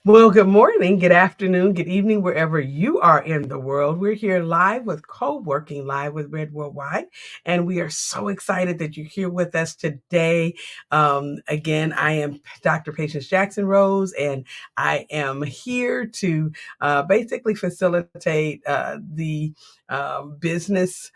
Well, good morning, good afternoon, good evening, wherever you are in the world. We're here live with co-working live with Red Worldwide, and we are so excited that you're here with us today. Again, I am Dr. Patience Jackson Rose, and I am here to basically facilitate the business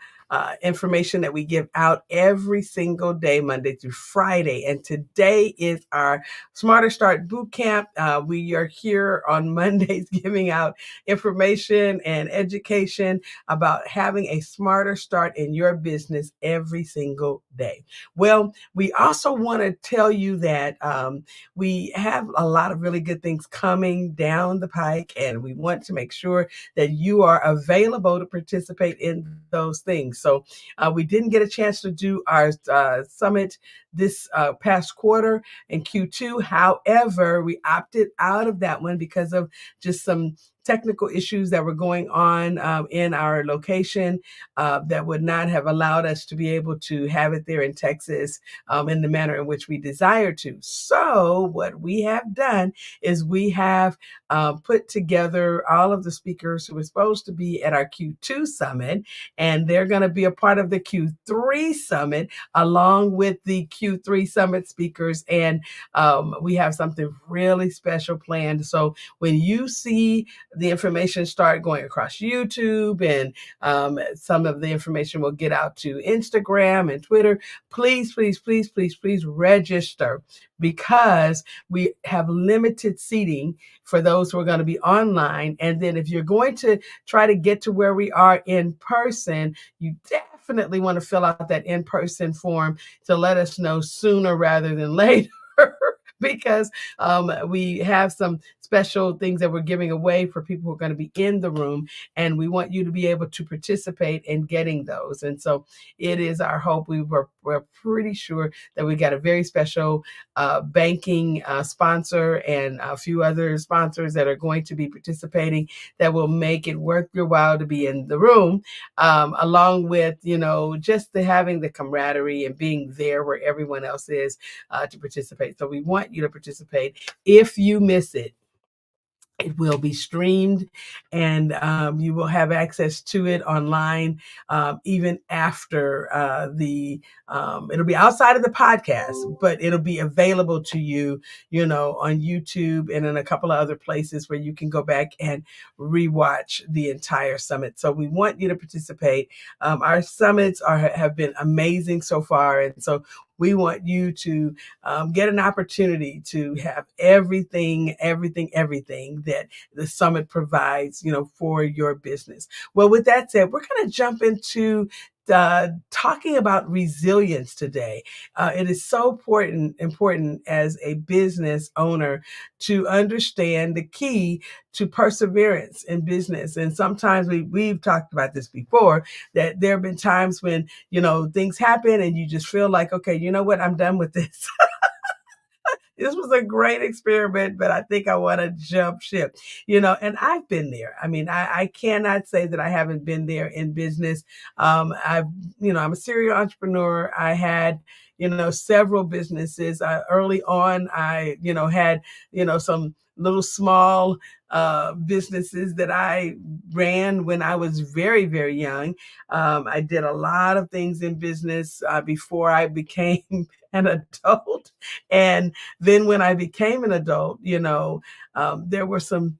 information that we give out every single day, Monday through Friday. And today is our Smarter Start Boot Camp. We are here on Mondays giving out information and education about having a smarter start in your business every single day. Well, we also want to tell you that we have a lot of really good things coming down the pike, and we want to make sure that you are available to participate in those things. So we didn't get a chance to do our summit this past quarter in Q2. However, we opted out of that one because of just some technical issues that were going on in our location that would not have allowed us to be able to have it there in Texas in the manner in which we desire to. So what we have done is we have put together all of the speakers who were supposed to be at our Q2 summit, and they're going to be a part of the Q3 summit along with the Q3 summit speakers. And we have something really special planned. So when you see the information start going across YouTube, and some of the information will get out to Instagram and Twitter, please, please, please, please, please register, because we have limited seating for those who are going to be online. And then if you're going to try to get to where we are in person, you definitely want to fill out that in-person form to let us know sooner rather than later. Because we have some special things that we're giving away for people who are going to be in the room, and we want you to be able to participate in getting those. And so it is our hope. We're pretty sure that we got a very special banking sponsor and a few other sponsors that are going to be participating that will make it worth your while to be in the room, along with, just having the camaraderie and being there where everyone else is to participate. So we want you to participate. If you miss it, it will be streamed, and you will have access to it online even after it'll be outside of the podcast, but it'll be available to you, on YouTube and in a couple of other places where you can go back and rewatch the entire summit. So we want you to participate. Our summits have been amazing so far, and so we want you to get an opportunity to have everything that the summit provides, for your business. Well, with that said, we're going to jump into talking about resilience today. It is so important as a business owner to understand the key to perseverance in business. And sometimes we've talked about this before, that there have been times when, things happen and you just feel like, okay, you know what, I'm done with this. This was a great experiment, but I think I want to jump ship, and I've been there. I mean, I cannot say that I haven't been there in business. I'm a serial entrepreneur. I had, several businesses. Early on, I, had, some little small businesses that I ran when I was very, very young. I did a lot of things in business before I became an adult. And then when I became an adult, there were some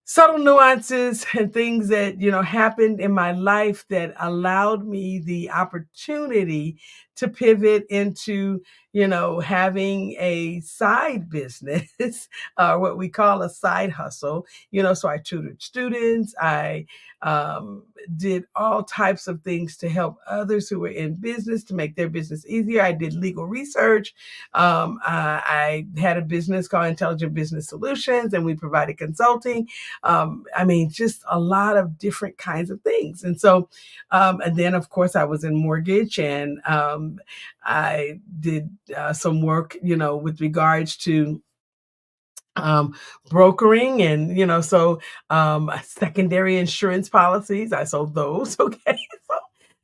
subtle nuances and things that, happened in my life that allowed me the opportunity to pivot into, having a side business, what we call a side hustle. So I tutored students. I did all types of things to help others who were in business to make their business easier. I did legal research. I had a business called Intelligent Business Solutions, and we provided consulting. Just a lot of different kinds of things. And so, and then of course I was in mortgage, and I did some work, with regards to brokering, and secondary insurance policies. I sold those. Okay. So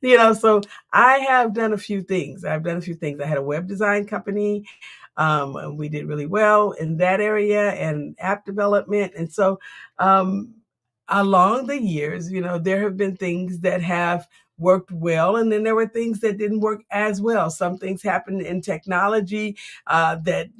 So I have done a few things. I've done a few things. I had a web design company. And we did really well in that area and app development. And so, um, along the years, there have been things that have worked well, and then there were things that didn't work as well. Some things happened in technology that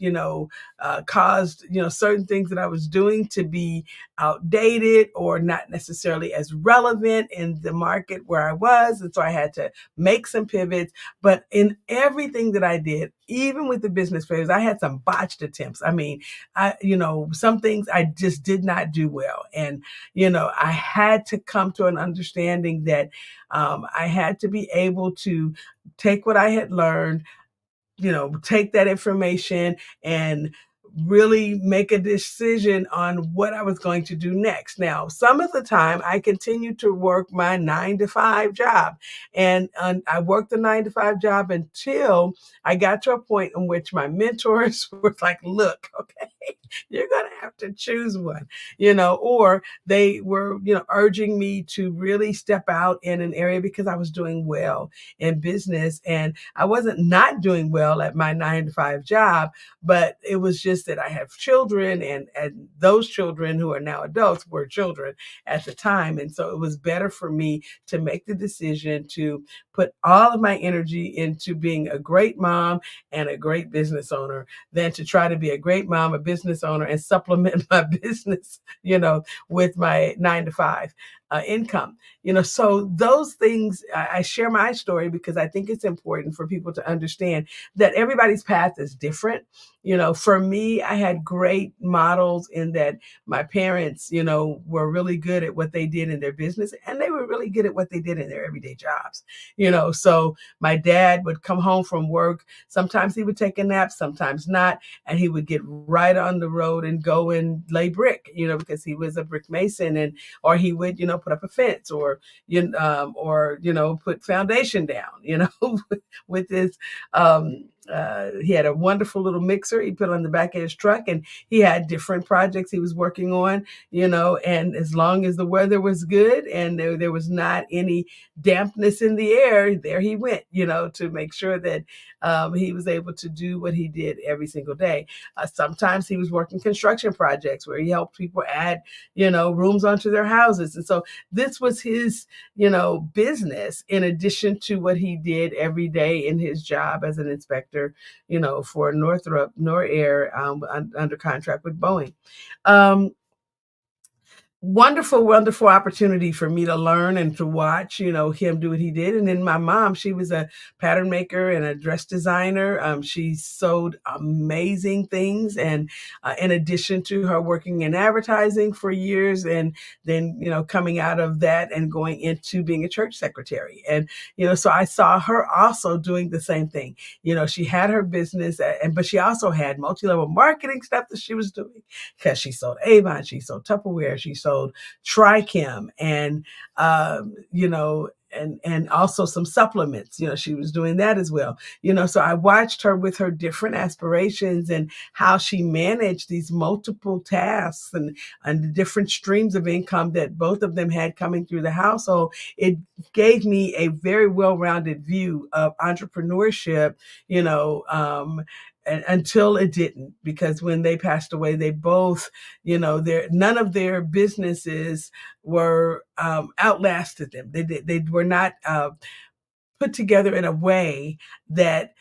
caused certain things that I was doing to be outdated or not necessarily as relevant in the market where I was, and so I had to make some pivots. But in everything that I did, even with the business fairs, I had some botched attempts. I mean, some things I just did not do well, and I had to come to an understanding that I had to be able to take what I had learned, take that information and really make a decision on what I was going to do next. Now, some of the time I continued to work my 9 to 5 job, and I worked the 9 to 5 job until I got to a point in which my mentors were like, look, okay, you're going to have to choose one, or they were, urging me to really step out in an area because I was doing well in business. And I wasn't not doing well at my 9 to 5 job, but it was just that I have children, and those children who are now adults were children at the time. And so it was better for me to make the decision to put all of my energy into being a great mom and a great business owner than to try to be a great mom, a business owner, and supplement my business, with my 9 to 5 income. So those things, I share my story because I think it's important for people to understand that everybody's path is different. For me, I had great models in that my parents, were really good at what they did in their business, and they were really good at what they did in their everyday jobs. So my dad would come home from work. Sometimes he would take a nap, sometimes not, and he would get right on the road and go and lay brick, because he was a brick mason, and or he would, put up a fence, or put foundation down, with his he had a wonderful little mixer he put on the back of his truck, and he had different projects he was working on, and as long as the weather was good and there was not any dampness in the air, there he went, to make sure that he was able to do what he did every single day. Sometimes he was working construction projects where he helped people add, rooms onto their houses. And so this was his, business in addition to what he did every day in his job as an inspector, for Northrop Norair, under contract with Boeing. Wonderful, wonderful opportunity for me to learn and to watch, him do what he did. And then my mom, she was a pattern maker and a dress designer. She sewed amazing things. And in addition to her working in advertising for years, and then, coming out of that and going into being a church secretary. And, so I saw her also doing the same thing. She had her business, but she also had multi-level marketing stuff that she was doing, because she sold Avon, she sold Tupperware, she sold Trichem, and and also some supplements. She was doing that as well. So I watched her with her different aspirations and how she managed these multiple tasks and the different streams of income that both of them had coming through the household. It gave me a very well-rounded view of entrepreneurship, and until it didn't, because when they passed away, they both, none of their businesses were outlasted them. They were not put together in a way that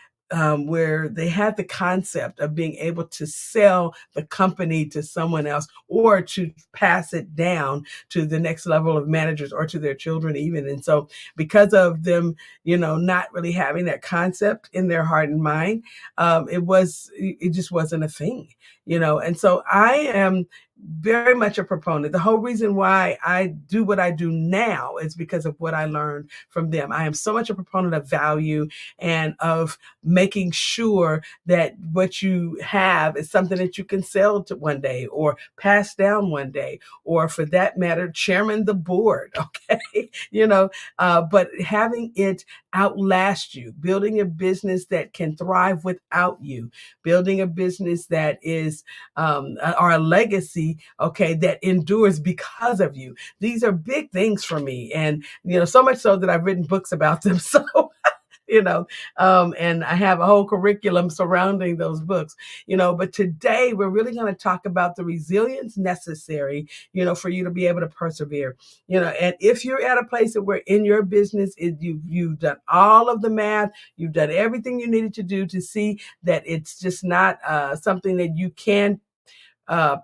where they had the concept of being able to sell the company to someone else or to pass it down to the next level of managers or to their children even. And so because of them, not really having that concept in their heart and mind, it just wasn't a thing, and so I am very much a proponent. The whole reason why I do what I do now is because of what I learned from them. I am so much a proponent of value and of making sure that what you have is something that you can sell to one day or pass down one day, or for that matter, chairman the board. Okay. But having it outlast you, building a business that can thrive without you, building a business that is business or a legacy, okay, that endures because of you. These are big things for me. And, so much so that I've written books about them. So, you know, and I have a whole curriculum surrounding those books, but today we're really going to talk about the resilience necessary, for you to be able to persevere, and if you're at a place where in your business, you've done all of the math, you've done everything you needed to do to see that it's just not something that you can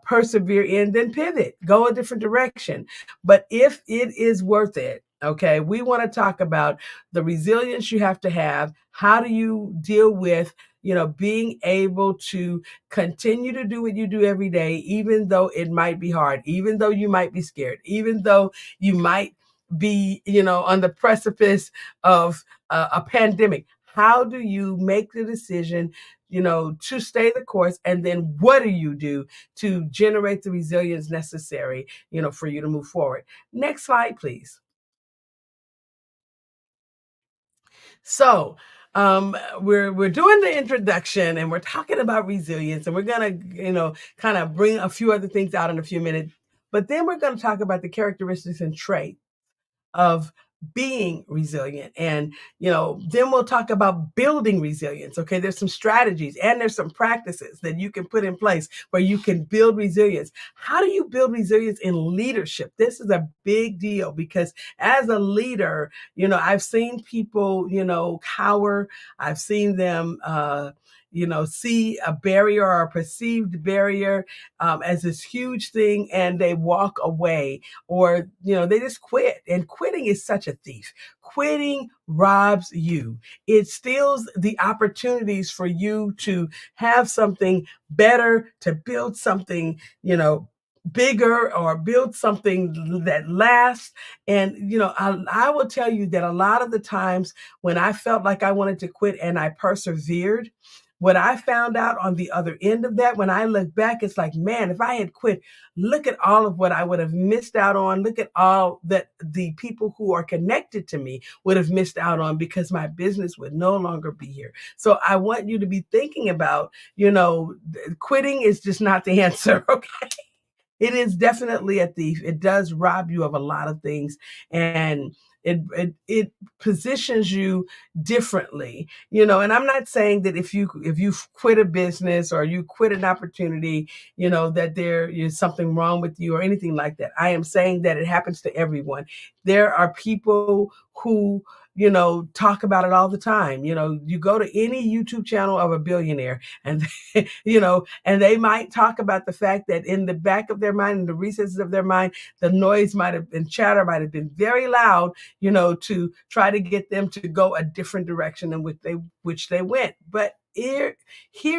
persevere in, then pivot, go a different direction. But if it is worth it, okay, we want to talk about the resilience you have to have. How do you deal with, being able to continue to do what you do every day, even though it might be hard, even though you might be scared, even though you might be, on the precipice of a pandemic. How do you make the decision, to stay the course? And then what do you do to generate the resilience necessary, for you to move forward? Next slide, please. So, we're doing the introduction and we're talking about resilience, and we're gonna, kind of bring a few other things out in a few minutes. But then we're going to talk about the characteristics and traits of being resilient. And, then we'll talk about building resilience. Okay. There's some strategies and there's some practices that you can put in place where you can build resilience. How do you build resilience in leadership? This is a big deal because as a leader, I've seen people, cower. I've seen them, see a barrier or a perceived barrier as this huge thing, and they walk away, or they just quit. And quitting is such a thief. Quitting robs you. It steals the opportunities for you to have something better, to build something, bigger, or build something that lasts. And, I will tell you that a lot of the times when I felt like I wanted to quit and I persevered, what I found out on the other end of that, when I look back, it's like, man, if I had quit, look at all of what I would have missed out on. Look at all that the people who are connected to me would have missed out on, because my business would no longer be here. So I want you to be thinking about, quitting is just not the answer. Okay. It is definitely a thief. It does rob you of a lot of things, and it positions you differently, and I'm not saying that if you quit a business or you quit an opportunity, that there is something wrong with you or anything like that. I am saying that it happens to everyone. There are people who, talk about it all the time. You go to any YouTube channel of a billionaire, and and they might talk about the fact that in the back of their mind, in the recesses of their mind, the noise might have been, chatter might have been very loud, to try to get them to go a different direction than which they went. But here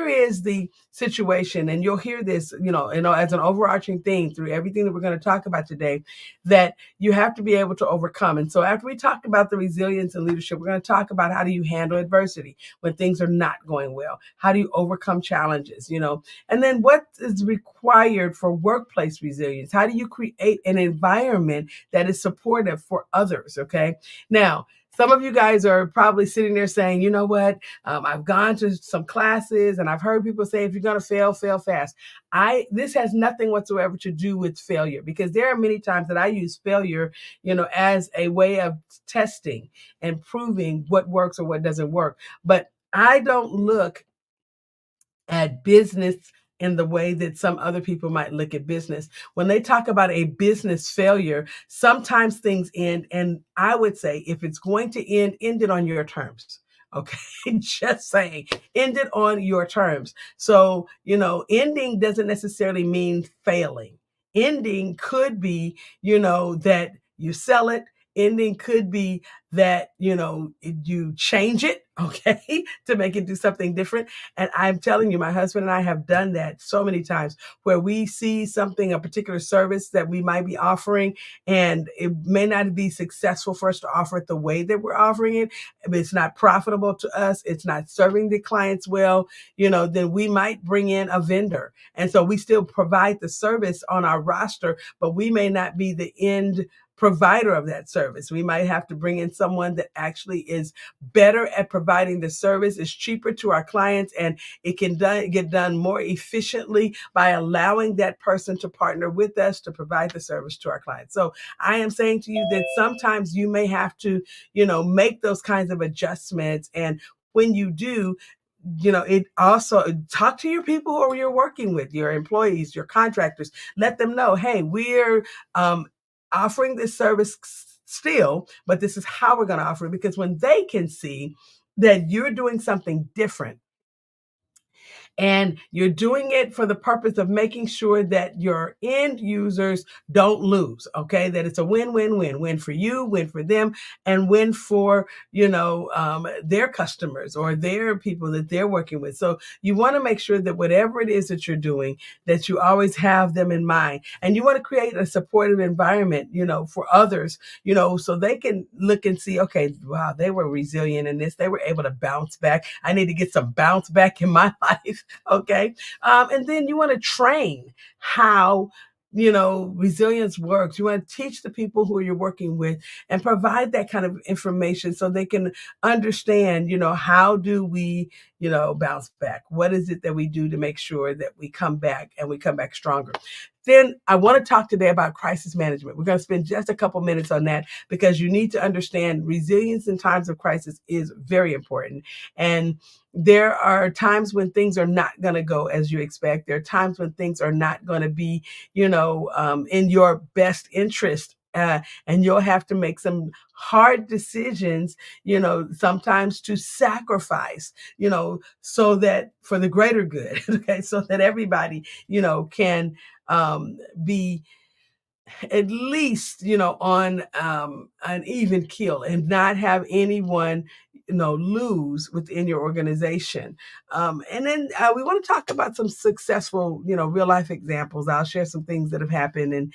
is the situation, and you'll hear this, as an overarching theme through everything that we're going to talk about today, that you have to be able to overcome. And so after we talk about the resilience and leadership, we're going to talk about how do you handle adversity when things are not going well? How do you overcome challenges, and then what is required for workplace resilience? How do you create an environment that is supportive for others? Okay. Now, some of you guys are probably sitting there saying, you know what? I've gone to some classes and I've heard people say, if you're going to fail, fail fast. This has nothing whatsoever to do with failure, because there are many times that I use failure, as a way of testing and proving what works or what doesn't work. But I don't look at business in the way that some other people might look at business. When they talk about a business failure, sometimes things end. And I would say, if it's going to end it on your terms. Okay. Just saying, end it on your terms. So, ending doesn't necessarily mean failing. Ending could be, that you sell it. Ending could be that, you change it, okay, to make it do something different. And I'm telling you, my husband and I have done that so many times, where we see something, a particular service that we might be offering, and it may not be successful for us to offer it the way that we're offering it. If it's not profitable to us, it's not serving the clients well, then we might bring in a vendor. And so we still provide the service on our roster, but we may not be the end provider of that service. We might have to bring in someone that actually is better at providing the service, is cheaper to our clients, and it can get done more efficiently by allowing that person to partner with us to provide the service to our clients. So I am saying to you that sometimes you may have to, make those kinds of adjustments. And when you do, it also talk to your people who you're working with, your employees, your contractors. Let them know, hey, we're offering this service still, but this is how we're going to offer it. Because when they can see that you're doing something different, and you're doing it for the purpose of making sure that your end users don't lose, okay? That it's a win-win-win, win for you, win for them, and win for, their customers or their people that they're working with. So you want to make sure that whatever it is that you're doing, that you always have them in mind. And you want to create a supportive environment, for others, so they can look and see, okay, wow, they were resilient in this. They were able to bounce back. I need to get some bounce back in my life. Okay. And then you want to train how, resilience works. You want to teach the people who you're working with and provide that kind of information so they can understand, how do we, bounce back? What is it that we do to make sure that we come back and we come back stronger? Then I want to talk today about crisis management. We're going to spend just a couple minutes on that because you need to understand resilience in times of crisis is very important. And there are times when things are not going to go as you expect. There are times when things are not going to be, in your best interest. And you'll have to make some hard decisions, sometimes to sacrifice, so that for the greater good, okay, so that everybody, can be at least, on an even keel and not have anyone, lose within your organization. And then we want to talk about some successful, real life examples. I'll share some things that have happened and,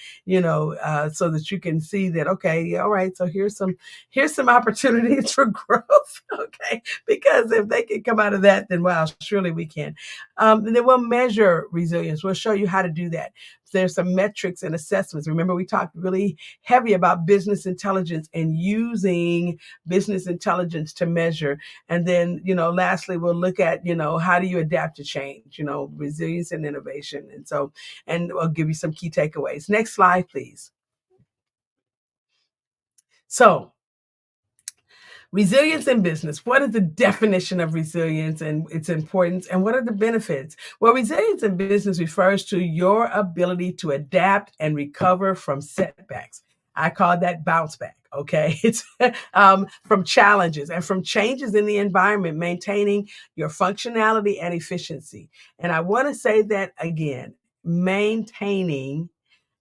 so that you can see that, okay, all right, so here's some opportunities for growth. Okay. Because if they can come out of that, then wow, surely we can. And then we'll measure resilience. We'll show you how to do that. There's some metrics and assessments. Remember, we talked really heavy about business intelligence and using business intelligence to measure. And then, lastly, we'll look at, how do you adapt to change, resilience and innovation. And I'll give you some key takeaways. Next slide, please. So, resilience in business. What is the definition of resilience and its importance, and what are the benefits? Well, resilience in business refers to your ability to adapt and recover from setbacks. I call that bounce back. Okay. It's from challenges and from changes in the environment, maintaining your functionality and efficiency. And I want to say that again, maintaining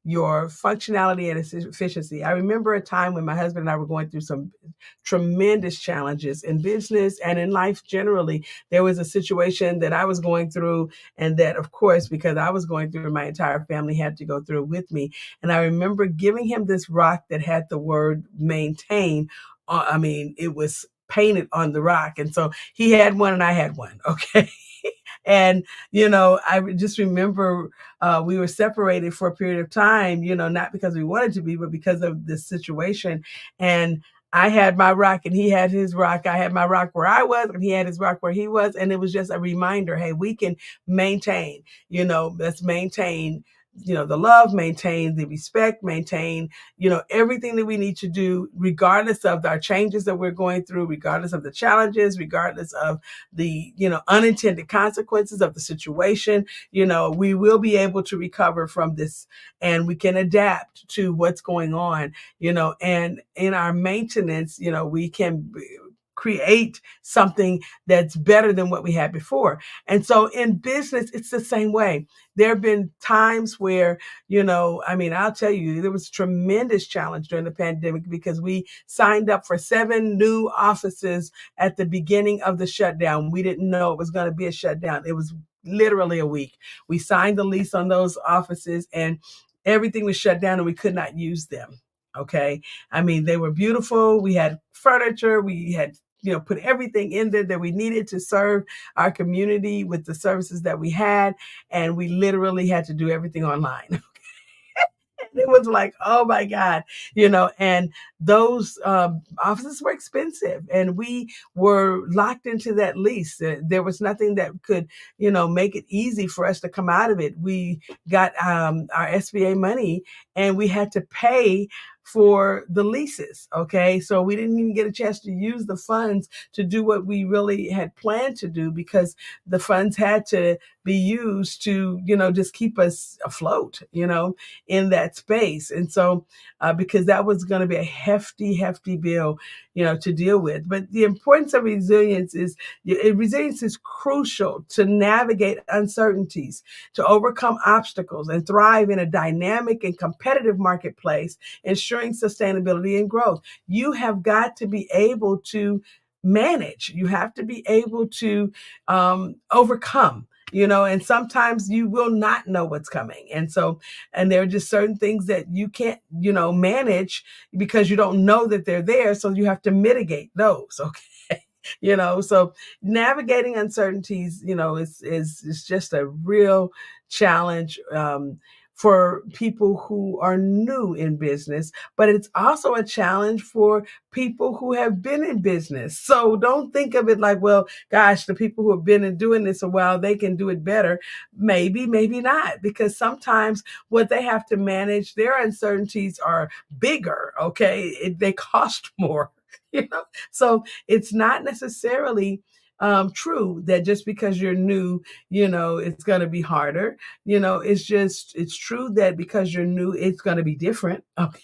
your functionality and efficiency. I remember a time when my husband and I were going through some tremendous challenges in business and in life generally. There was a situation that I was going through, and that, of course, because I was going through, my entire family had to go through with me. And I remember giving him this rock that had the word maintain. It was painted on the rock. And so he had one and I had one. Okay. And, I just remember we were separated for a period of time, not because we wanted to be, but because of this situation. And I had my rock and he had his rock. I had my rock where I was and he had his rock where he was. And it was just a reminder, hey, we can maintain, let's maintain, the love, maintain the respect, maintain, everything that we need to do, regardless of our changes that we're going through, regardless of the challenges, regardless of the, unintended consequences of the situation. We will be able to recover from this, and we can adapt to what's going on, and in our maintenance, we can create something that's better than what we had before. And so in business, it's the same way. There have been times where, I'll tell you, there was tremendous challenge during the pandemic because we signed up for 7 new offices at the beginning of the shutdown. We didn't know it was going to be a shutdown. It was literally a week. We signed the lease on those offices and everything was shut down and we could not use them. Okay. They were beautiful. We had furniture. We had, put everything in there that we needed to serve our community with the services that we had. And we literally had to do everything online. It was like, oh my God, and those offices were expensive, and we were locked into that lease. There was nothing that could, make it easy for us to come out of it. We got our SBA money, and we had to pay for the leases. Okay. So we didn't even get a chance to use the funds to do what we really had planned to do, because the funds had to be used to, just keep us afloat, in that space. And so, because that was going to be a hefty, hefty bill, to deal with. But the importance of resilience is crucial to navigate uncertainties, to overcome obstacles, and thrive in a dynamic and competitive marketplace, ensuring sustainability and growth. You have got to be able to manage. You have to be able to overcome. And sometimes you will not know what's coming. And there are just certain things that you can't, manage because you don't know that they're there. So you have to mitigate those. Okay. So navigating uncertainties, is just a real challenge, for people who are new in business, but it's also a challenge for people who have been in business. So don't think of it like, well, gosh, the people who have been in doing this a while, they can do it better. Maybe, maybe not, because sometimes what they have to manage, their uncertainties are bigger. Okay. They cost more, so it's not necessarily true that just because you're new, it's going to be harder. It's true that because you're new, it's going to be different. Okay,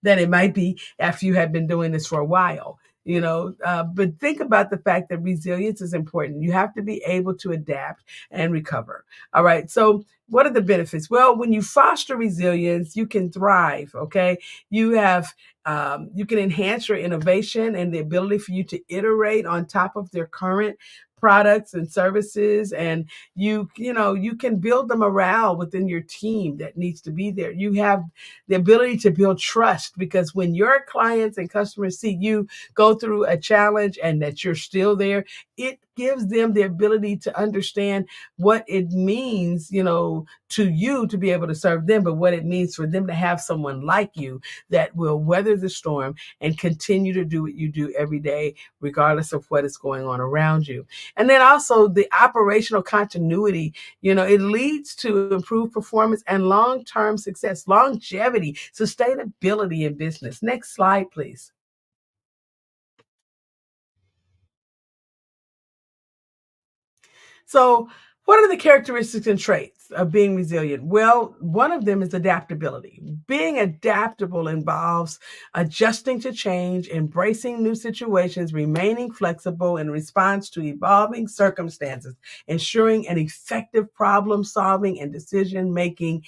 than it might be after you have been doing this for a while. But think about the fact that resilience is important. You have to be able to adapt and recover. All right. So what are the benefits? Well, when you foster resilience, you can thrive. Okay. You can enhance your innovation and the ability for you to iterate on top of their current products and services, and you can build the morale within your team that needs to be there. You have the ability to build trust, because when your clients and customers see you go through a challenge and that you're still there, it gives them the ability to understand what it means, to you to be able to serve them, but what it means for them to have someone like you that will weather the storm and continue to do what you do every day, regardless of what is going on around you. And then also the operational continuity, it leads to improved performance and long-term success, longevity, sustainability in business. Next slide, please. So, what are the characteristics and traits of being resilient? Well, one of them is adaptability. Being adaptable involves adjusting to change, embracing new situations, remaining flexible in response to evolving circumstances, ensuring an effective problem solving and decision making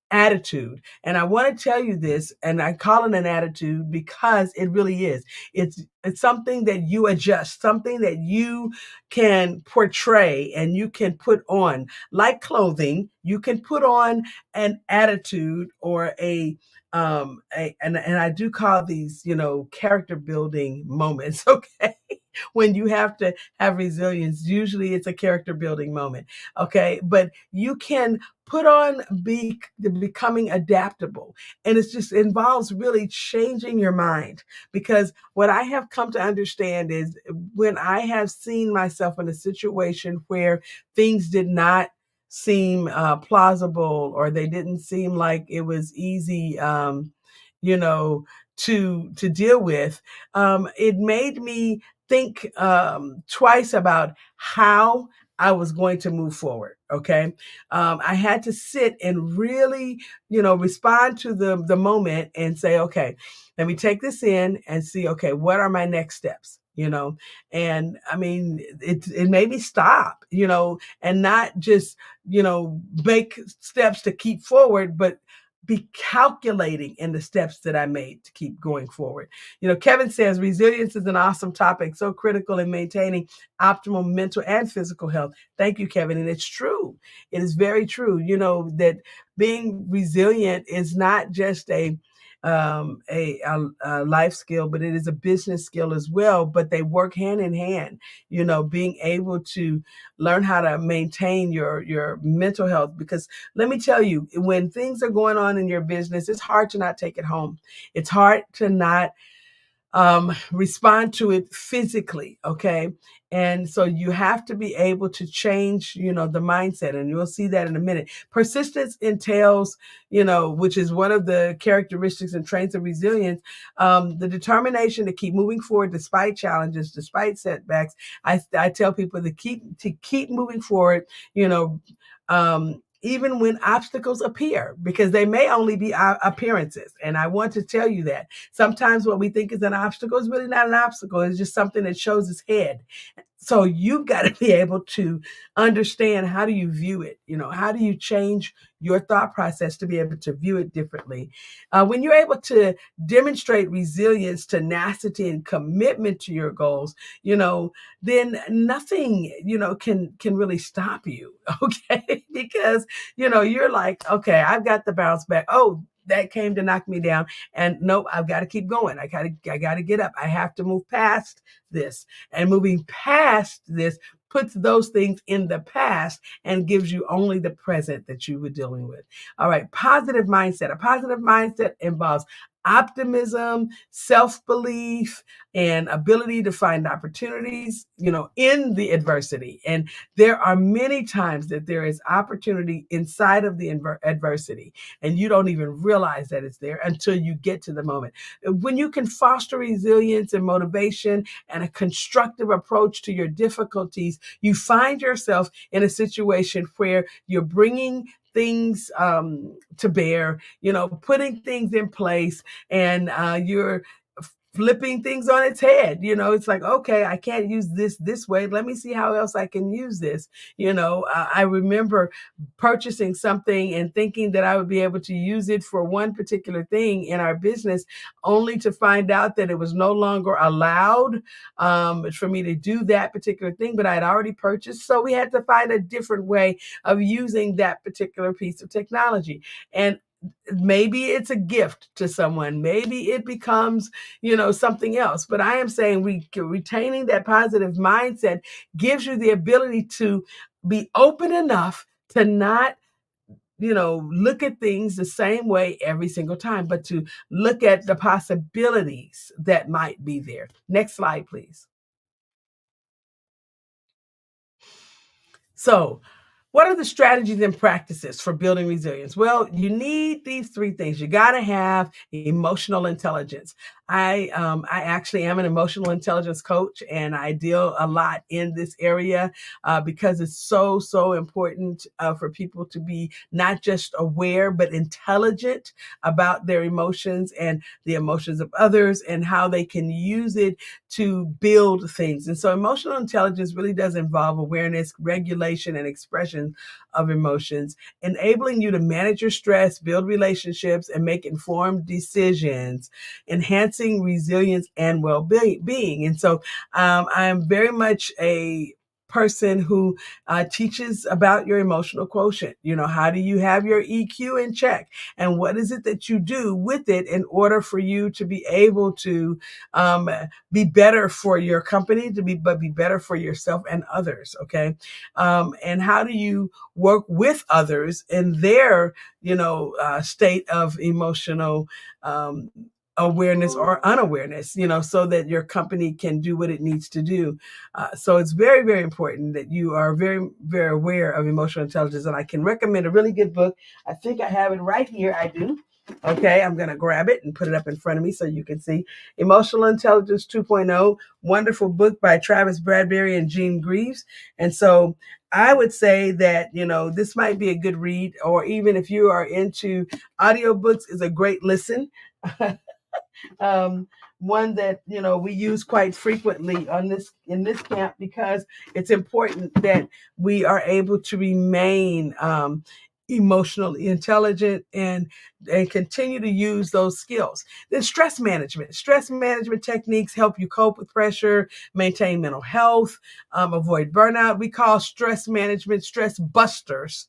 attitude. And I want to tell you this, and I call it an attitude because it really is. It's something that you adjust, something that you can portray and you can put on. Like clothing, you can put on an attitude or and I do call these, character building moments. Okay. When you have to have resilience, usually it's a character building moment. Okay. But you can put on becoming adaptable. And it just involves really changing your mind, because what I have come to understand is when I have seen myself in a situation where things did not seem plausible, or they didn't seem like it was easy, you know, to deal with, it made me think twice about how I was going to move forward. Okay. I had to sit and really, respond to the moment and say, okay, let me take this in and see, okay, what are my next steps? And I mean, it made me stop, and not just, make steps to keep forward, but be calculating in the steps that I made to keep going forward. Kevin says resilience is an awesome topic, so critical in maintaining optimal mental and physical health. Thank you, Kevin. And it's true. It is very true, that being resilient is not just a life skill, but it is a business skill as well. But they work hand in hand. Being able to learn how to maintain your mental health, because let me tell you, when things are going on in your business, it's hard to not take it home. It's hard to not respond to it physically. Okay. And so you have to be able to change, the mindset, and you'll see that in a minute. Persistence entails, which is one of the characteristics and traits of resilience, the determination to keep moving forward despite challenges, despite setbacks. I tell people to keep moving forward, even when obstacles appear, because they may only be appearances. And I want to tell you that sometimes what we think is an obstacle is really not an obstacle. It's just something that shows its head. So you've got to be able to understand, how do you view it? How do you change your thought process to be able to view it differently? When you're able to demonstrate resilience, tenacity, and commitment to your goals, then nothing, can really stop you. Okay. Because, you're like, okay, I've got the bounce back. Oh, that came to knock me down. And nope, I've got to keep going. I got to get up. I have to move past this. And moving past this puts those things in the past and gives you only the present that you were dealing with. All right. Positive mindset. A positive mindset involves optimism, self-belief, and ability to find opportunities, in the adversity. And there are many times that there is opportunity inside of the adversity, and you don't even realize that it's there until you get to the moment. When you can foster resilience and motivation and a constructive approach to your difficulties, you find yourself in a situation where you're bringing things to bear, putting things in place, and you're flipping things on its head. It's like, okay, I can't use this way. Let me see how else I can use this. I remember purchasing something and thinking that I would be able to use it for one particular thing in our business, only to find out that it was no longer allowed for me to do that particular thing, but I had already purchased. So we had to find a different way of using that particular piece of technology. And maybe it's a gift to someone. Maybe it becomes, something else. But I am saying retaining that positive mindset gives you the ability to be open enough to not, look at things the same way every single time, but to look at the possibilities that might be there. Next slide, please. So, what are the strategies and practices for building resilience? Well, you need these three things. You got to have emotional intelligence. I actually am an emotional intelligence coach, and I deal a lot in this area because it's so important for people to be not just aware but intelligent about their emotions and the emotions of others, and how they can use it to build things. And so emotional intelligence really does involve awareness, regulation, and expression of emotions, enabling you to manage your stress, build relationships, and make informed decisions, enhancing resilience and well-being. And so I am very much a person who teaches about your emotional quotient. How do you have your EQ in check? And what is it that you do with it in order for you to be able to be better for your company, but be better for yourself and others? Okay. And how do you work with others in their, state of emotional awareness or unawareness, so that your company can do what it needs to do. So it's very, very important that you are very, very aware of emotional intelligence. And I can recommend a really good book. I think I have it right here. I do. Okay, I'm going to grab it and put it up in front of me so you can see. Emotional Intelligence 2.0, wonderful book by Travis Bradberry and Gene Greaves. And so I would say that, this might be a good read, or even if you are into audiobooks, is a great listen. One that we use quite frequently in this camp, because it's important that we are able to remain emotionally intelligent and continue to use those skills. Then stress management techniques help you cope with pressure, maintain mental health, avoid burnout. We call stress management stress busters.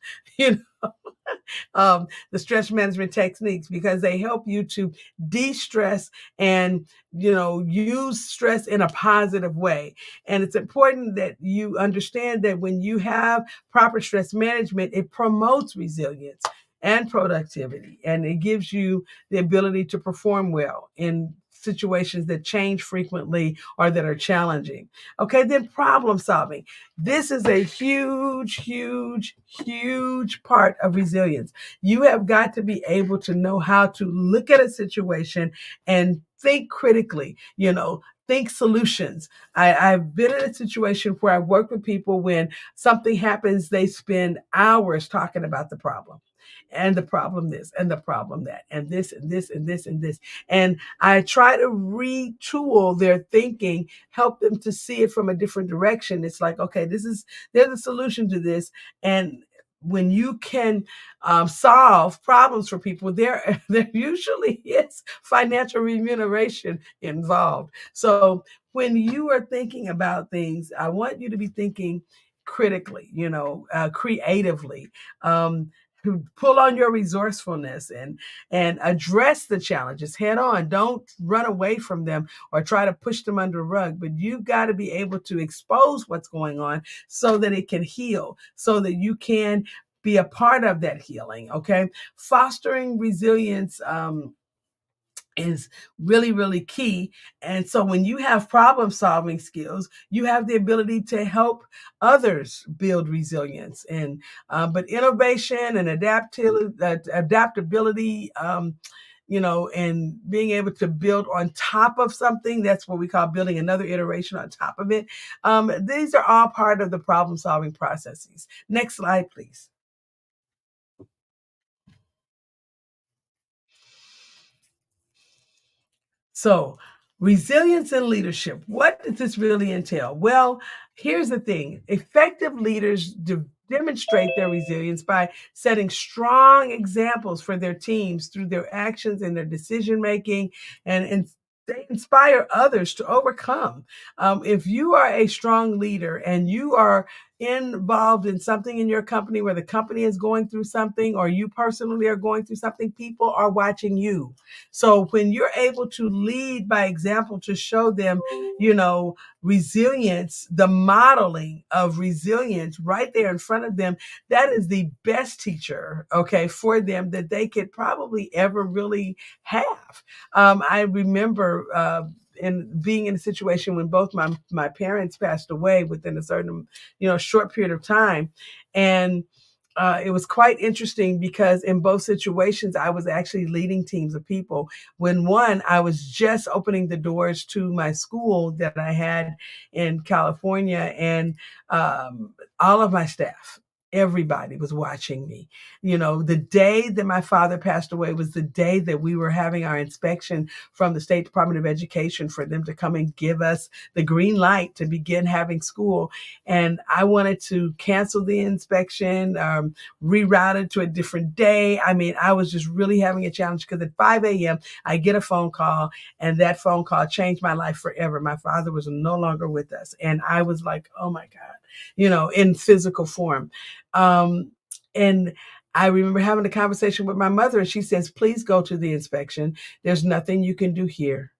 the stress management techniques, because they help you to de-stress and use stress in a positive way. And it's important that you understand that when you have proper stress management, it promotes resilience and productivity, and it gives you the ability to perform well in situations that change frequently or that are challenging. Okay, then problem solving. This is a huge, huge, huge part of resilience. You have got to be able to know how to look at a situation and think critically, think solutions. I've been in a situation where I work with people when something happens, they spend hours talking about the problem. And the problem this, and the problem that, and this, and this, and this, and this. And I try to retool their thinking, help them to see it from a different direction. It's like, okay, there's a solution to this. And when you can solve problems for people, there usually is financial remuneration involved. So when you are thinking about things, I want you to be thinking critically, creatively. To pull on your resourcefulness and address the challenges head on. Don't run away from them or try to push them under a rug, but you've got to be able to expose what's going on so that it can heal, so that you can be a part of that healing. Okay, fostering resilience is really, really key. And so when you have problem solving skills, you have the ability to help others build resilience. And but innovation and adaptability, and being able to build on top of something, that's what we call building another iteration on top of it. These are all part of the problem solving processes. Next slide, please. So, resilience and leadership. What does this really entail? Well, here's the thing: effective leaders demonstrate their resilience by setting strong examples for their teams through their actions and their decision making, and they inspire others to overcome. If you are a strong leader and you are involved in something in your company where the company is going through something, or you personally are going through something, people are watching you. So when you're able to lead by example to show them, resilience, the modeling of resilience right there in front of them, that is the best teacher, okay, for them that they could probably ever really have. I remember in being in a situation when both my parents passed away within a certain, short period of time. And it was quite interesting because in both situations, I was actually leading teams of people. When one, I was just opening the doors to my school that I had in California, and all of my staff, everybody was watching me. The day that my father passed away was the day that we were having our inspection from the State Department of Education for them to come and give us the green light to begin having school. And I wanted to cancel the inspection, reroute it to a different day. I mean, I was just really having a challenge because at 5 a.m., I get a phone call, and that phone call changed my life forever. My father was no longer with us. And I was like, oh my God, in physical form. And I remember having a conversation with my mother, and she says, please go to the inspection. There's nothing you can do here.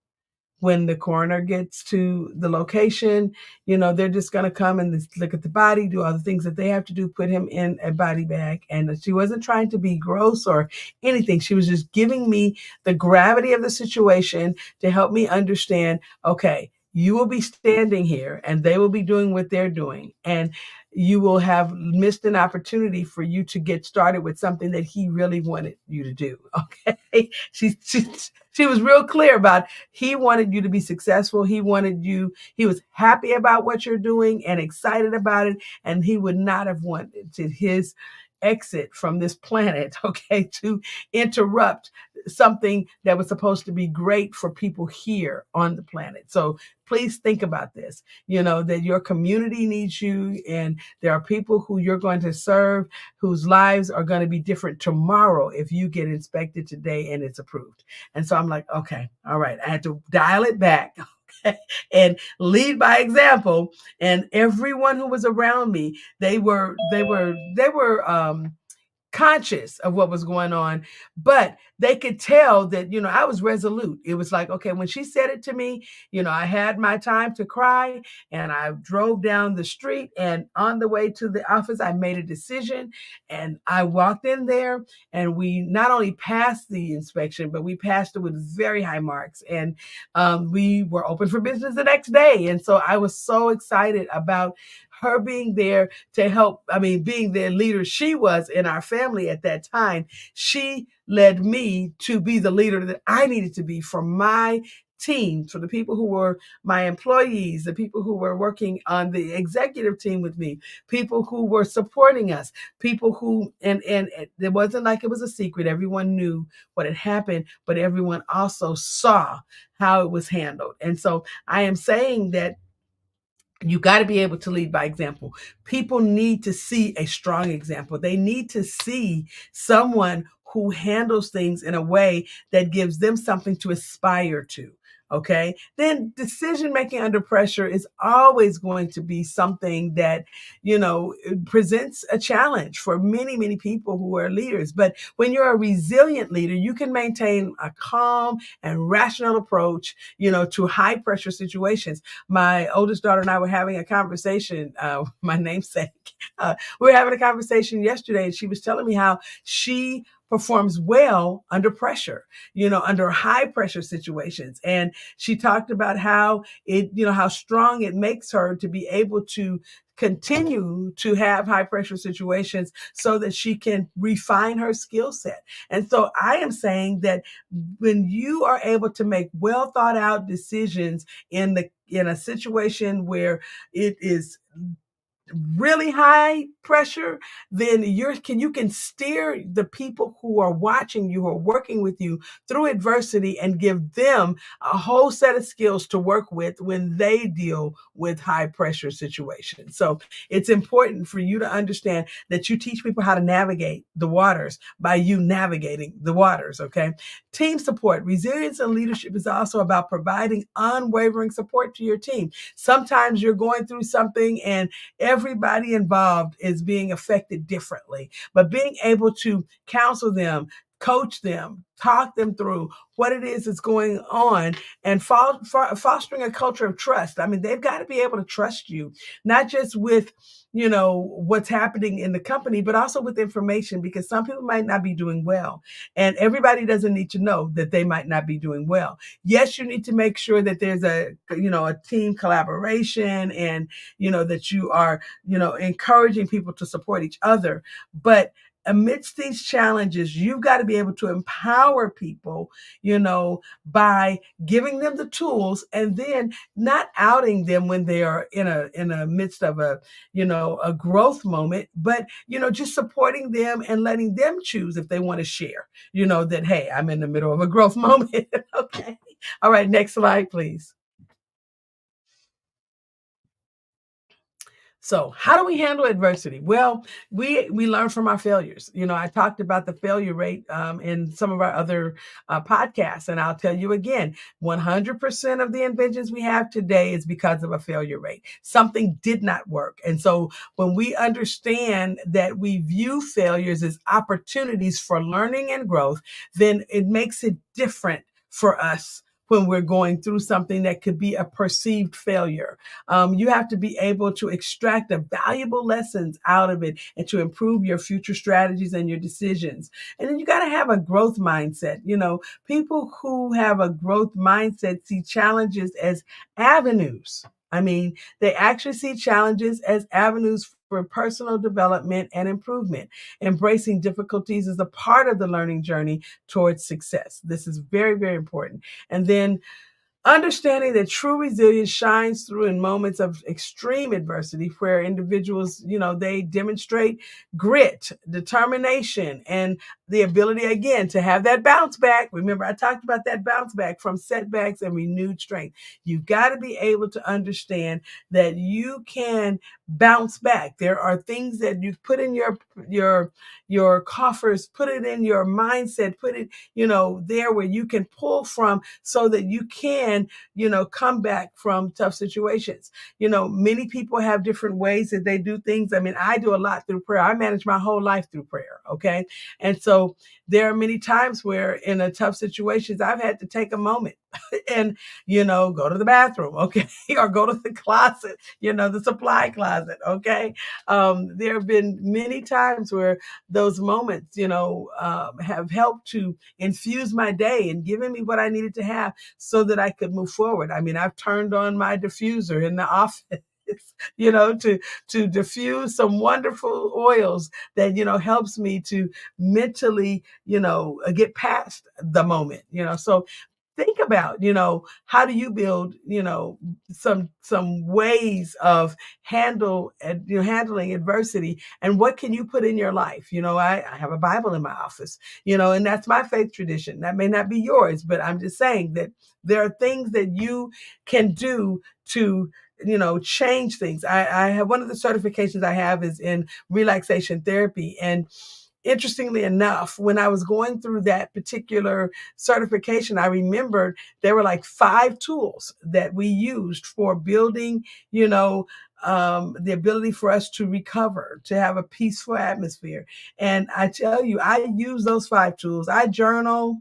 When the coroner gets to the location, they're just going to come and look at the body, do all the things that they have to do, put him in a body bag. And she wasn't trying to be gross or anything. She was just giving me the gravity of the situation to help me understand, okay, you will be standing here and they will be doing what they're doing. And you will have missed an opportunity for you to get started with something that he really wanted you to do. Okay. She was real clear about, he wanted you to be successful. He was happy about what you're doing and excited about it. And he would not have wanted his exit from this planet, okay, to interrupt something that was supposed to be great for people here on the planet. So please think about this, that your community needs you, and there are people who you're going to serve whose lives are going to be different tomorrow if you get inspected today and it's approved. And so I'm like, okay, all right, I had to dial it back. Okay, and lead by example. And everyone who was around me, they were conscious of what was going on, but they could tell that, I was resolute. It was like, okay, when she said it to me, I had my time to cry, and I drove down the street, and on the way to the office, I made a decision, and I walked in there, and we not only passed the inspection, but we passed it with very high marks, and we were open for business the next day. And so I was so excited about her being there to help. I mean, being the leader she was in our family at that time, she led me to be the leader that I needed to be for my team, for the people who were my employees, the people who were working on the executive team with me, people who were supporting us, people who, and it wasn't like it was a secret. Everyone knew what had happened, but everyone also saw how it was handled. And so I am saying that you got to be able to lead by example. People need to see a strong example. They need to see someone who handles things in a way that gives them something to aspire to. Okay. Then decision making under pressure is always going to be something that, presents a challenge for many, many people who are leaders. But when you're a resilient leader, you can maintain a calm and rational approach, to high pressure situations. My oldest daughter and I were having a conversation, my namesake. We were having a conversation yesterday, and she was telling me how she performs well under pressure, under high pressure situations. And she talked about how how strong it makes her to be able to continue to have high pressure situations so that she can refine her skill set. And so I am saying that when you are able to make well thought out decisions in a situation where it is really high pressure, then you can steer the people who are watching you, who are working with you, through adversity, and give them a whole set of skills to work with when they deal with high pressure situations. So it's important for you to understand that you teach people how to navigate the waters by you navigating the waters. Okay. Team support. Resilience and leadership is also about providing unwavering support to your team. Sometimes you're going through something, and everybody involved is being affected differently, but being able to counsel them, coach them, talk them through what it is that's going on, and fostering a culture of trust. I mean, they've got to be able to trust you, not just with, what's happening in the company, but also with information, because some people might not be doing well, and everybody doesn't need to know that they might not be doing well. Yes, you need to make sure that there's a team collaboration, and, that you are, encouraging people to support each other. But amidst these challenges, you've got to be able to empower people, by giving them the tools, and then not outing them when they are in a midst of a growth moment, but, just supporting them and letting them choose if they want to share, that, hey, I'm in the middle of a growth moment. Okay. All right. Next slide, please. So how do we handle adversity? Well, we learn from our failures. I talked about the failure rate in some of our other podcasts, and I'll tell you again, 100% of the inventions we have today is because of a failure rate. Something did not work. And so when we understand that we view failures as opportunities for learning and growth, then it makes it different for us when we're going through something that could be a perceived failure. You have to be able to extract the valuable lessons out of it and to improve your future strategies and your decisions. And then you got to have a growth mindset. People who have a growth mindset see challenges as avenues. I mean, they actually see challenges as avenues for personal development and improvement. Embracing difficulties is a part of the learning journey towards success. This is very, very important. And then understanding that true resilience shines through in moments of extreme adversity, where individuals, they demonstrate grit, determination, and the ability, again, to have that bounce back. Remember, I talked about that bounce back from setbacks and renewed strength. You've got to be able to understand that you can bounce back. There are things that you put in your coffers, put it in your mindset, put it, there where you can pull from, so that you can can, come back from tough situations. Many people have different ways that they do things. I mean, I do a lot through prayer. I manage my whole life through prayer. Okay. And so there are many times where in a tough situations, I've had to take a moment and, go to the bathroom. Okay. Or go to the closet, the supply closet. Okay. There have been many times where those moments, have helped to infuse my day and given me what I needed to have so that I could move forward. I mean, I've turned on my diffuser in the office. To diffuse some wonderful oils that helps me to mentally get past the moment. So think about, how do you build, some ways of handling adversity, and what can you put in your life? I have a Bible in my office, and that's my faith tradition. That may not be yours, but I'm just saying that there are things that you can do to change things. I have one of the certifications I have is in relaxation therapy. And interestingly enough, when I was going through that particular certification, I remembered there were like 5 tools that we used for building, the ability for us to recover, to have a peaceful atmosphere. And I tell you, I use those 5 tools. I journal.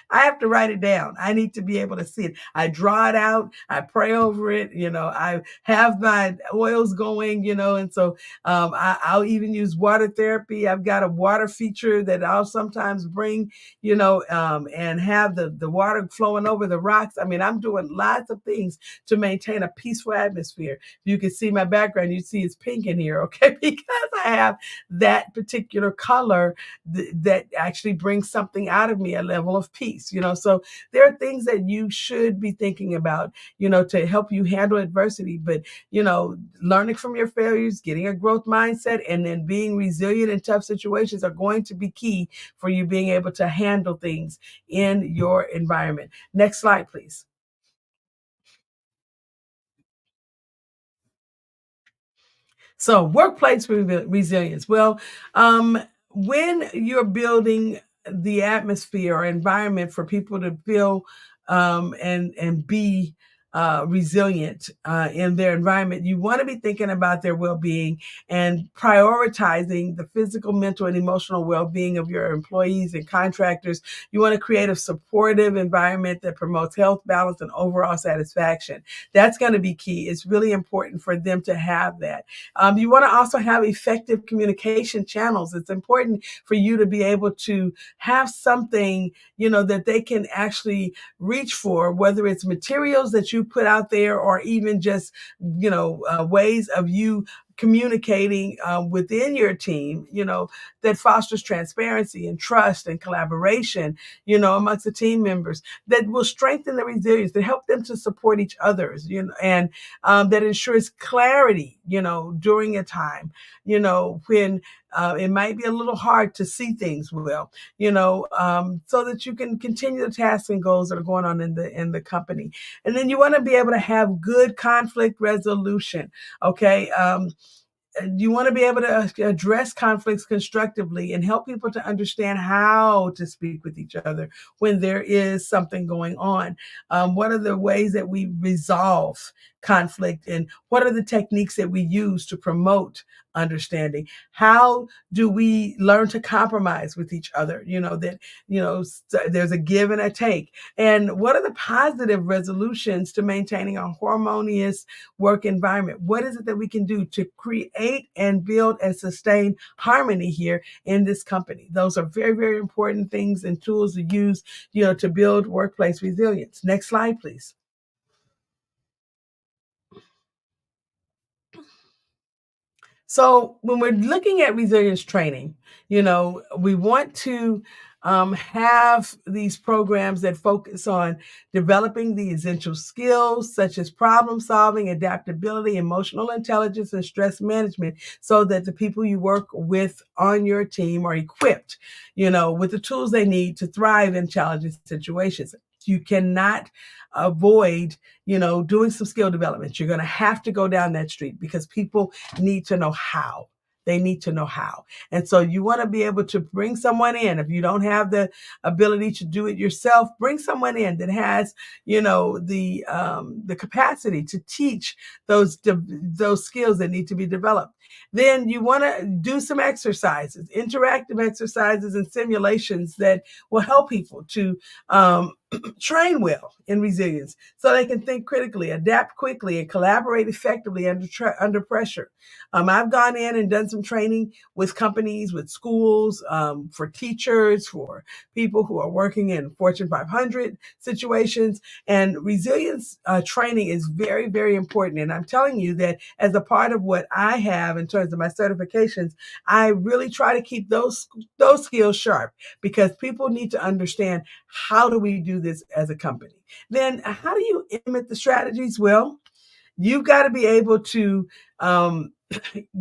I have to write it down. I need to be able to see it. I draw it out. I pray over it. I have my oils going, and so I'll even use water therapy. I've got a water feature that I'll sometimes bring, and have the water flowing over the rocks. I mean, I'm doing lots of things to maintain a peaceful atmosphere. If you can see my background, you see it's pink in here, okay? Because I have that particular color that actually brings something out of me, a level of peace. So there are things that you should be thinking about, to help you handle adversity. But learning from your failures, getting a growth mindset, and then being resilient in tough situations are going to be key for you being able to handle things in your environment. Next slide, please. So workplace resilience. Well, when you're building the atmosphere or environment for people to feel and be resilient in their environment, you want to be thinking about their well-being and prioritizing the physical, mental, and emotional well-being of your employees and contractors. You want to create a supportive environment that promotes health, balance, and overall satisfaction. That's going to be key. It's really important for them to have that. You want to also have effective communication channels. It's important for you to be able to have something, that they can actually reach for, whether it's materials that you put out there or even just, ways of you communicating within your team, that fosters transparency and trust and collaboration, amongst the team members, that will strengthen the resilience, that help them to support each other's, and that ensures clarity, during a time, when it might be a little hard to see things well, so that you can continue the tasks and goals that are going on in the company. And then you want to be able to have good conflict resolution. Okay. You want to be able to address conflicts constructively and help people to understand how to speak with each other when there is something going on. What are the ways that we resolve conflict, and what are the techniques that we use to promote understanding? How do we learn to compromise with each other? There's a give and a take. And what are the positive resolutions to maintaining a harmonious work environment? What is it that we can do to create and build and sustain harmony here in this company? Those are very, very important things and tools to use, to build workplace resilience. Next slide, please. So when we're looking at resilience training, we want to have these programs that focus on developing the essential skills such as problem solving, adaptability, emotional intelligence, and stress management, so that the people you work with on your team are equipped, with the tools they need to thrive in challenging situations. You cannot avoid, doing some skill development. You're going to have to go down that street because people need to know how. they need to know how. And so you want to be able to bring someone in. If you don't have the ability to do it yourself, bring someone in that has, the capacity to teach those skills that need to be developed. Then you want to do some exercises, interactive exercises and simulations that will help people to train well in resilience so they can think critically, adapt quickly, and collaborate effectively under pressure. I've gone in and done some training with companies, with schools, for teachers, for people who are working in Fortune 500 situations. And resilience training is very, very important. And I'm telling you that as a part of what I have in terms of my certifications, I really try to keep those skills sharp because people need to understand, how do we do this as a company? Then how do you implement the strategies? Well, you've got to be able to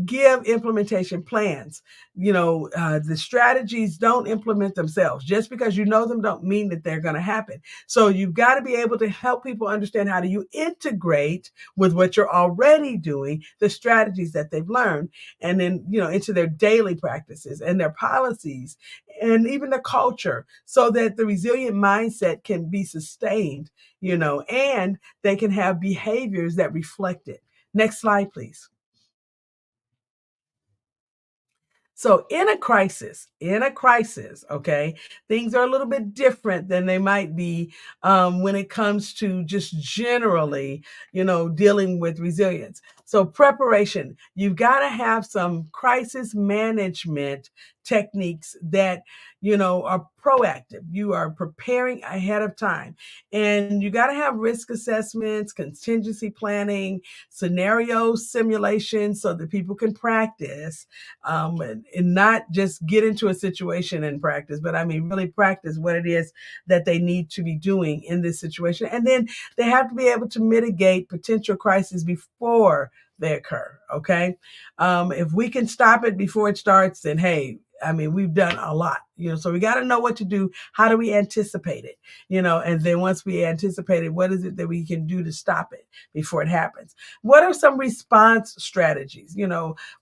give implementation plans. The strategies don't implement themselves. Just because you know them don't mean that they're going to happen. So you've got to be able to help people understand, how do you integrate with what you're already doing, the strategies that they've learned, and then, into their daily practices and their policies and even the culture, so that the resilient mindset can be sustained, and they can have behaviors that reflect it. Next slide, please. So in a crisis, okay, things are a little bit different than they might be when it comes to just generally, dealing with resilience. So preparation, you've got to have some crisis management techniques that, are proactive. You are preparing ahead of time. And you got to have risk assessments, contingency planning, scenario simulations so that people can practice, and not just get into a situation and practice, but I mean, really practice what it is that they need to be doing in this situation. And then they have to be able to mitigate potential crises before they occur. Okay. If we can stop it before it starts, then hey, I mean, we've done a lot, so we got to know what to do. How do we anticipate it? And then once we anticipate it, what is it that we can do to stop it before it happens? What are some response strategies?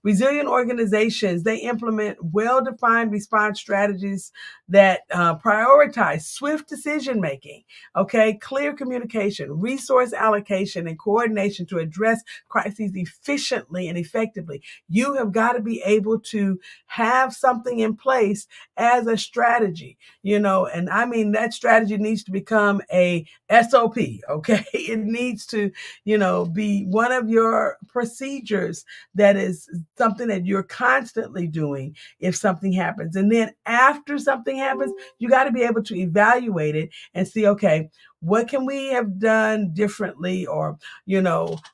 Resilient organizations, they implement well-defined response strategies that prioritize swift decision-making, okay, clear communication, resource allocation, and coordination to address crises efficiently and effectively. You have got to be able to have something in place as a strategy, and I mean, that strategy needs to become a SOP, okay? It needs to, be one of your procedures that is something that you're constantly doing if something happens. And then after something happens, you got to be able to evaluate it and see, okay, what can we have done differently? Or,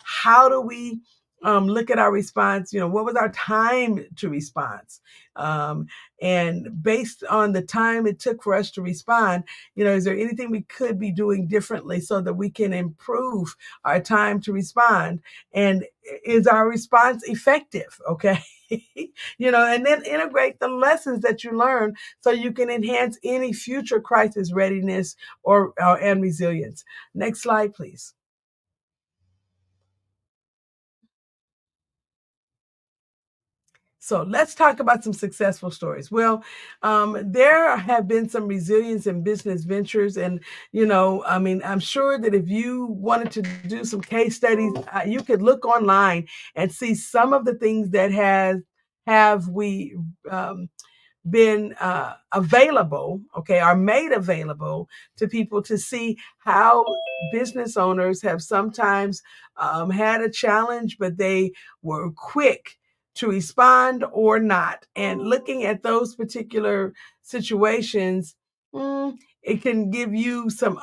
how do we look at our response? What was our time to response? And based on the time it took for us to respond, is there anything we could be doing differently so that we can improve our time to respond? And is our response effective? Okay. And then integrate the lessons that you learn so you can enhance any future crisis readiness and resilience. Next slide, please. So let's talk about some successful stories. Well, there have been some resilience in business ventures. And, I mean, I'm sure that if you wanted to do some case studies, you could look online and see some of the things that have we been available, okay, are made available to people to see how business owners have sometimes had a challenge, but they were quick to respond or not. And looking at those particular situations, it can give you some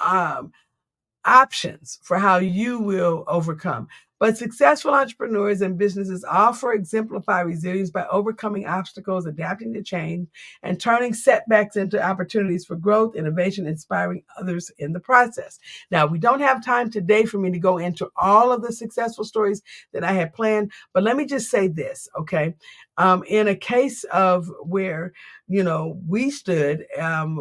options for how you will overcome. But successful entrepreneurs and businesses offer exemplify resilience by overcoming obstacles, adapting to change, and turning setbacks into opportunities for growth, innovation, inspiring others in the process. Now, we don't have time today for me to go into all of the successful stories that I had planned, but let me just say this, okay? In a case of where, we stood,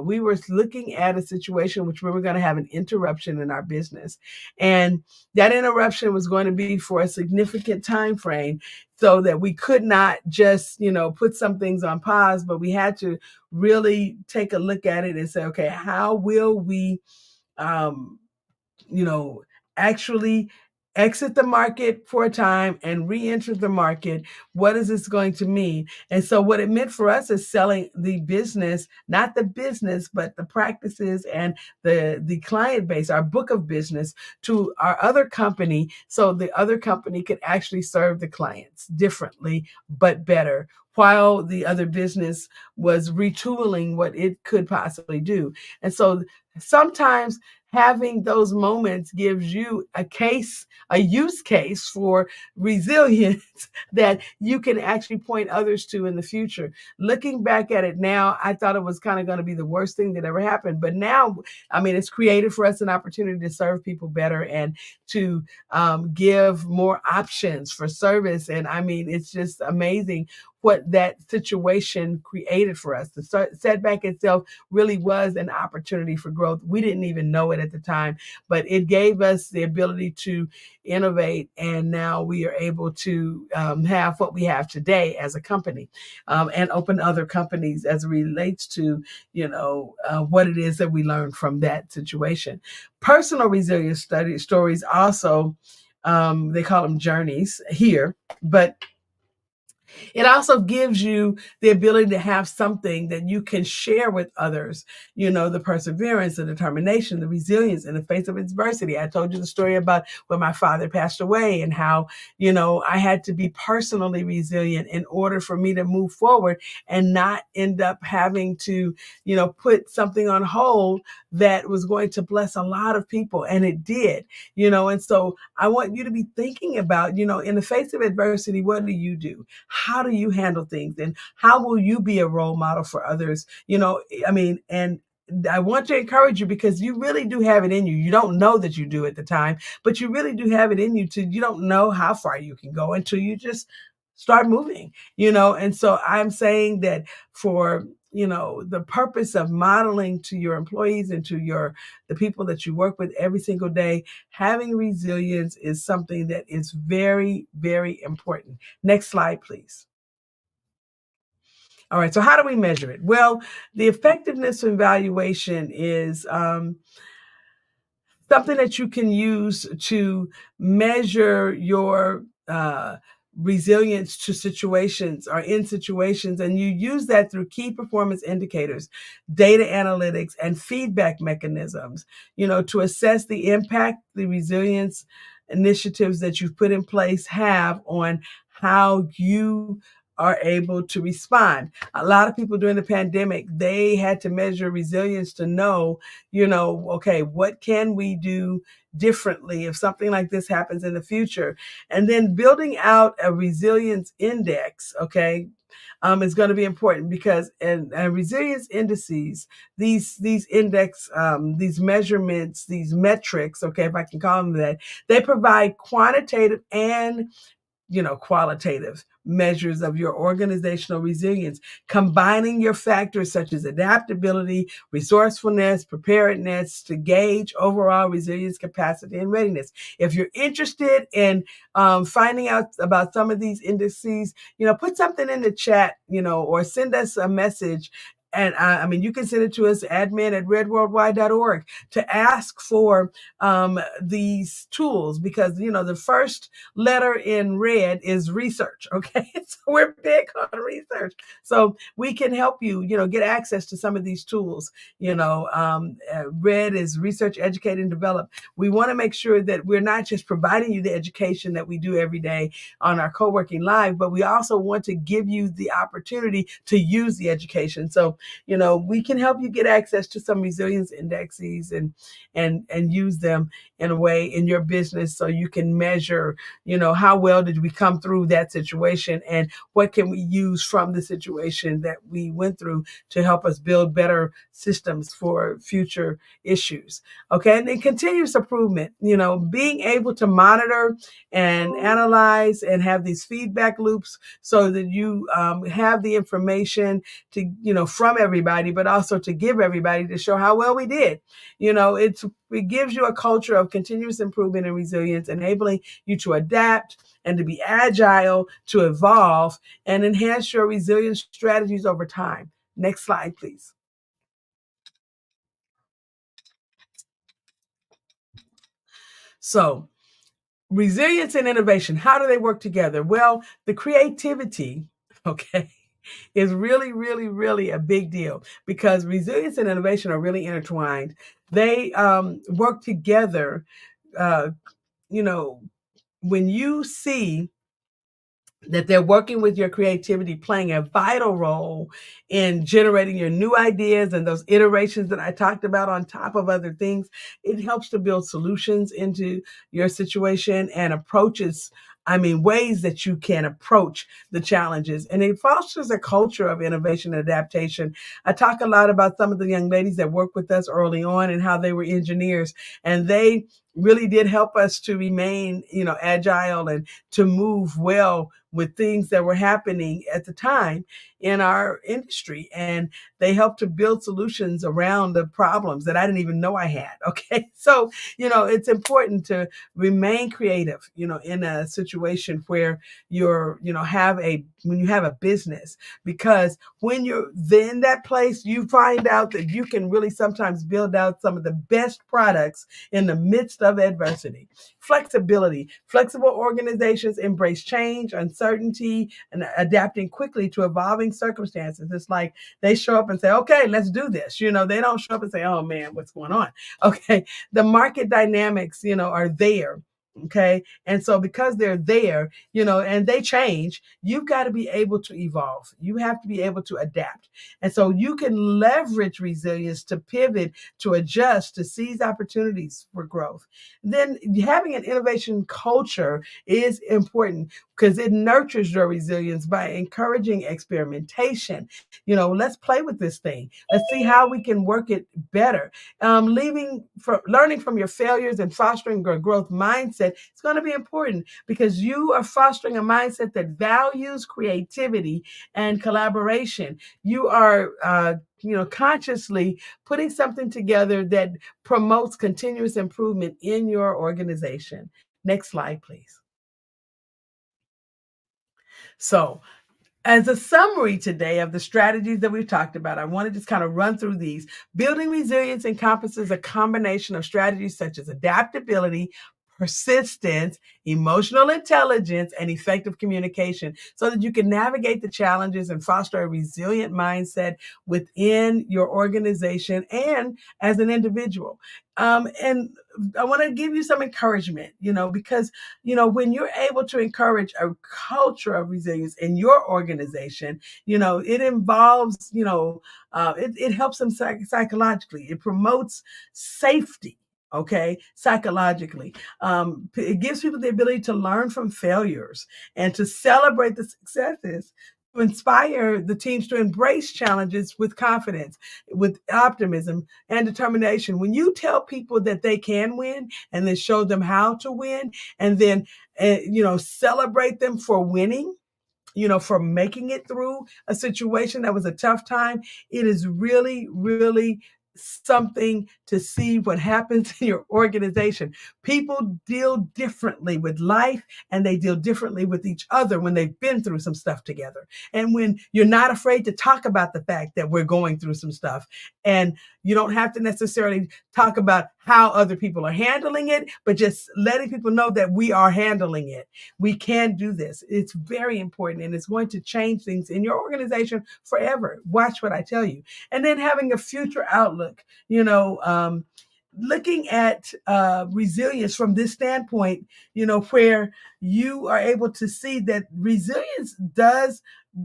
we were looking at a situation which we were going to have an interruption in our business. And that interruption was going to be for a significant time frame, so that we could not just, put some things on pause, but we had to really take a look at it and say, okay, how will we um, you know, actually exit the market for a time and re-enter the market? What is this going to mean? And so what it meant for us is selling the business, not the business, but the practices and the client base, our book of business, to our other company, so the other company could actually serve the clients differently but better, while the other business was retooling what it could possibly do. And so sometimes having those moments gives you a use case for resilience that you can actually point others to in the future. Looking back at it now, I thought it was kind of going to be the worst thing that ever happened. But now, it's created for us an opportunity to serve people better and to give more options for service. And it's just amazing what that situation created for us. The setback itself really was an opportunity for growth. We didn't even know it at the time, but it gave us the ability to innovate. And now we are able to have what we have today as a company, and open other companies as it relates to, what it is that we learned from that situation. Personal resilience stories also, they call them journeys here, but it also gives you the ability to have something that you can share with others, the perseverance, the determination, the resilience in the face of adversity. I told you the story about when my father passed away and how, I had to be personally resilient in order for me to move forward and not end up having to, put something on hold that was going to bless a lot of people. And it did, and so I want you to be thinking about, in the face of adversity, what do you do? How do you handle things? And how will you be a role model for others? And I want to encourage you, because you really do have it in you. You don't know that you do at the time, but you really do have it in you you don't know how far you can go until you just start moving, and so I'm saying that for, the purpose of modeling to your employees and to the people that you work with every single day, having resilience is something that is very, very important. Next slide, please. All right, so how do we measure it? Well, the effectiveness evaluation is something that you can use to measure your resilience to situations or in situations. And you use that through key performance indicators, data analytics, and feedback mechanisms, to assess the impact the resilience initiatives that you've put in place have on how you are able to respond. A lot of people during the pandemic, they had to measure resilience to know, okay, what can we do differently if something like this happens in the future? And then building out a resilience index, okay, is going to be important, because in resilience indices, these index, these measurements, these metrics, okay, if I can call them that, they provide quantitative and qualitative measures of your organizational resilience, combining your factors such as adaptability, resourcefulness, preparedness to gauge overall resilience capacity and readiness. If you're interested in finding out about some of these indices, put something in the chat, or send us a message. And you can send it to us, admin@redworldwide.org, to ask for these tools, because, the first letter in red is research. Okay. So we're big on research. So we can help you, get access to some of these tools. Red is research, educate, and develop. We want to make sure that we're not just providing you the education that we do every day on our co-working live, but we also want to give you the opportunity to use the education. So we can help you get access to some resilience indexes and use them in a way in your business so you can measure, how well did we come through that situation and what can we use from the situation that we went through to help us build better systems for future issues. Okay. And then continuous improvement, being able to monitor and analyze and have these feedback loops so that you have the information to, from everybody, but also to give everybody to show how well we did. It gives you a culture of continuous improvement and resilience, enabling you to adapt and to be agile, to evolve, and enhance your resilience strategies over time. Next slide, please. So, resilience and innovation, how do they work together? Well, the creativity, okay, is really, really, really a big deal because resilience and innovation are really intertwined. They work together. Uh, when you see that they're working with your creativity, playing a vital role in generating your new ideas and those iterations that I talked about on top of other things. It helps to build solutions into your situation and ways that you can approach the challenges. And it fosters a culture of innovation and adaptation. I talk a lot about some of the young ladies that worked with us early on and how they were engineers, and they really did help us to remain, agile and to move well with things that were happening at the time in our industry. And they helped to build solutions around the problems that I didn't even know I had. Okay. So, it's important to remain creative, in a situation where when you have a business, because when you're in that place, you find out that you can really sometimes build out some of the best products in the midst of adversity. Flexibility. Flexible organizations embrace change, uncertainty, and adapting quickly to evolving circumstances. It's like they show up and say, okay, let's do this. They don't show up and say, oh man, what's going on? Okay. The market dynamics, are there. Okay. And so because they're there, and they change, you've got to be able to evolve. You have to be able to adapt. And so you can leverage resilience to pivot, to adjust, to seize opportunities for growth. Then having an innovation culture is important because it nurtures your resilience by encouraging experimentation. Let's play with this thing. Let's see how we can work it better. Learning from your failures and fostering a growth mindset is going to be important because you are fostering a mindset that values creativity and collaboration. You are, consciously putting something together that promotes continuous improvement in your organization. Next slide, please. So, as a summary today of the strategies that we've talked about, I want to just kind of run through these. Building resilience encompasses a combination of strategies such as adaptability, persistence, emotional intelligence, and effective communication so that you can navigate the challenges and foster a resilient mindset within your organization and as an individual. And I want to give you some encouragement, because, when you're able to encourage a culture of resilience in your organization, it involves, it helps them psychologically. It promotes safety. Okay, psychologically. It gives people the ability to learn from failures and to celebrate the successes, to inspire the teams to embrace challenges with confidence, with optimism and determination. When you tell people that they can win and then show them how to win and then, celebrate them for winning, for making it through a situation that was a tough time, it is really, really something to see what happens in your organization. People deal differently with life and they deal differently with each other when they've been through some stuff together. And when you're not afraid to talk about the fact that we're going through some stuff, and you don't have to necessarily talk about how other people are handling it, but just letting people know that we are handling it. We can do this. It's very important and it's going to change things in your organization forever. Watch what I tell you. And then having a future outlook, looking at resilience from this standpoint, where you are able to see that resilience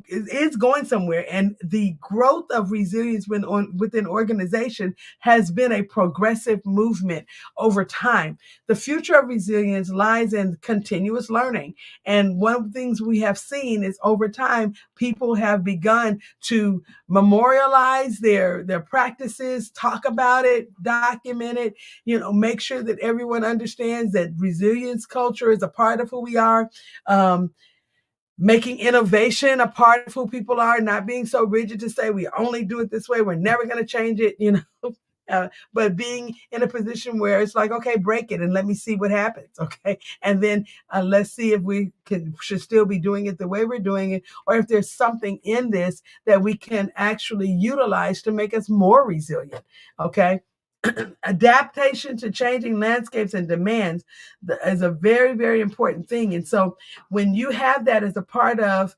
is going somewhere, and the growth of resilience within organization has been a progressive movement over time. The future of resilience lies in continuous learning, and one of the things we have seen is over time people have begun to memorialize their practices, talk about it, document it, make sure that everyone understands that resilience culture is a part of who we are. Making innovation a part of who people are, not being so rigid to say we only do it this way, we're never going to change it, but being in a position where it's like, okay, break it and let me see what happens, okay? And then let's see if we should still be doing it the way we're doing it, or if there's something in this that we can actually utilize to make us more resilient, okay? Adaptation to changing landscapes and demands is a very, very important thing. And so when you have that as a part of,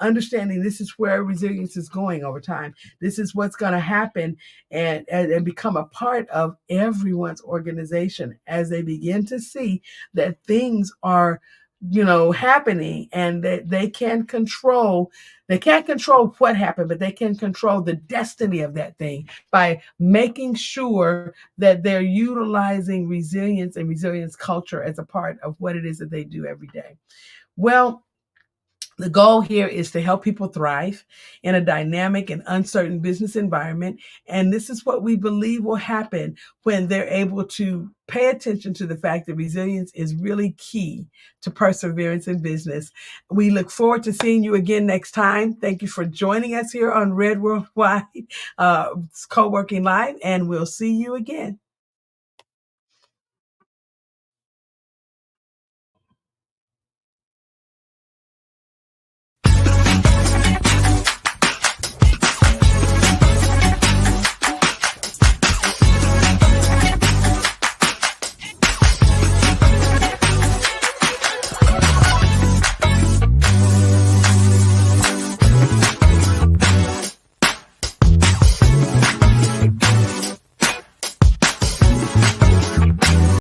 understanding this is where resilience is going over time, this is what's going to happen, and become a part of everyone's organization as they begin to see that things are happening, and that they can't control what happened, but they can control the destiny of that thing by making sure that they're utilizing resilience and resilience culture as a part of what it is that they do every day. Well, the goal here is to help people thrive in a dynamic and uncertain business environment. And this is what we believe will happen when they're able to pay attention to the fact that resilience is really key to perseverance in business. We look forward to seeing you again next time. Thank you for joining us here on Red Worldwide Co-working Live, and we'll see you again.